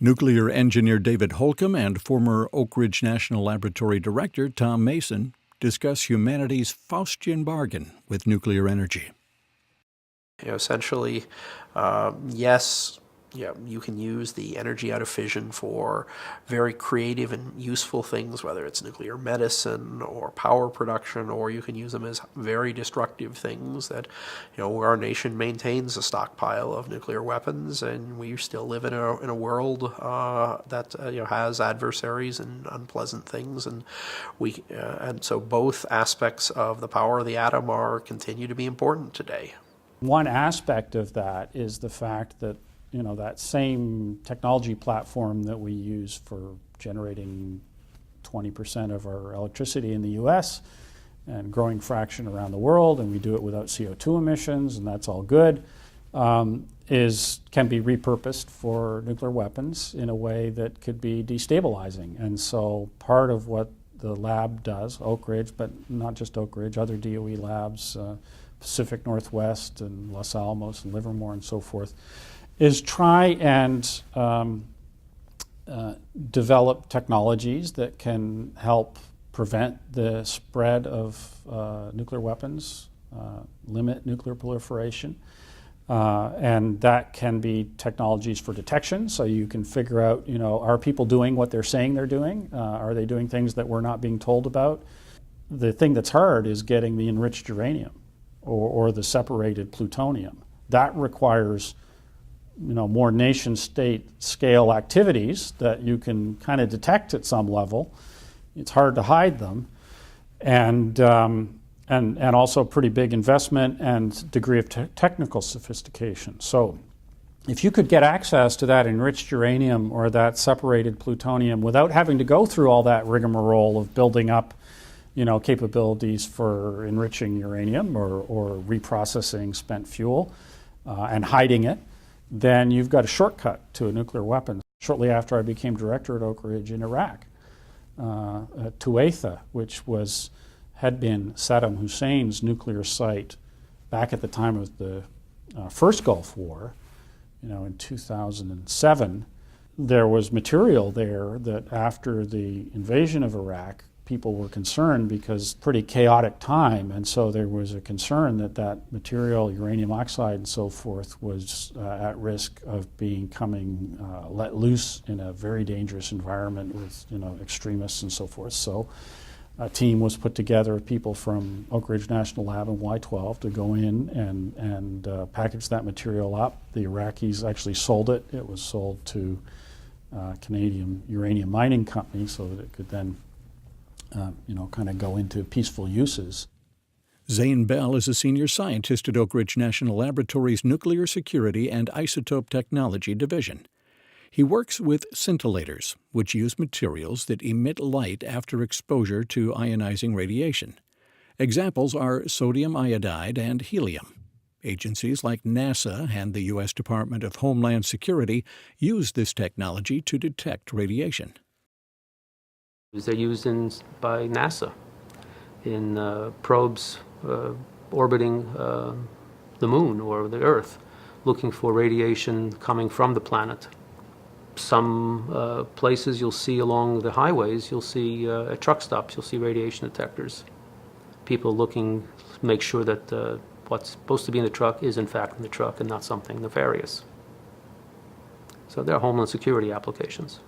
Nuclear engineer David Holcomb and former Oak Ridge National Laboratory Director Thom Mason discuss humanity's Faustian bargain with nuclear energy. Essentially, yes, you can use the energy out of fission for very creative and useful things, whether it's nuclear medicine or power production, or you can use them as very destructive things that, our nation maintains a stockpile of nuclear weapons, and we still live in a world that has adversaries and unpleasant things, and and so both aspects of the power of the atom continue to be important today. One aspect of that is the fact that that same technology platform that we use for generating 20% of our electricity in the US and growing fraction around the world, and we do it without CO2 emissions, and that's all good, can be repurposed for nuclear weapons in a way that could be destabilizing. And so part of what the lab does, Oak Ridge, but not just Oak Ridge, other DOE labs, Pacific Northwest and Los Alamos and Livermore and so forth, is try and develop technologies that can help prevent the spread of nuclear weapons, limit nuclear proliferation. And that can be technologies for detection, so you can figure out, are people doing what they're saying they're doing? Are they doing things that we're not being told about? The thing that's hard is getting the enriched uranium or the separated plutonium. That requires more nation-state scale activities that you can kind of detect at some level. It's hard to hide them, and also pretty big investment and degree of technical sophistication. So if you could get access to that enriched uranium or that separated plutonium without having to go through all that rigmarole of building up capabilities for enriching uranium or reprocessing spent fuel and hiding it, then you've got a shortcut to a nuclear weapon. Shortly after I became director at Oak Ridge in Iraq, at Tuatha, which had been Saddam Hussein's nuclear site back at the time of the first Gulf War, in 2007, there was material there that after the invasion of Iraq, people were concerned because pretty chaotic time, and so there was a concern that material, uranium oxide and so forth, was at risk of becoming let loose in a very dangerous environment with extremists and so forth. So a team was put together of people from Oak Ridge National Lab and Y-12 to go in and package that material up. The Iraqis actually sold it. It was sold to a Canadian uranium mining company so that it could then kind of go into peaceful uses. Zane Bell is a senior scientist at Oak Ridge National Laboratory's Nuclear Security and Isotope Technology Division. He works with scintillators, which use materials that emit light after exposure to ionizing radiation. Examples are sodium iodide and helium. Agencies like NASA and the U.S. Department of Homeland Security use this technology to detect radiation. They're used by NASA in probes orbiting the moon or the Earth, looking for radiation coming from the planet. Some places you'll see along the highways, you'll see at truck stops, you'll see radiation detectors. People looking to make sure that what's supposed to be in the truck is in fact in the truck and not something nefarious. So there are Homeland Security applications.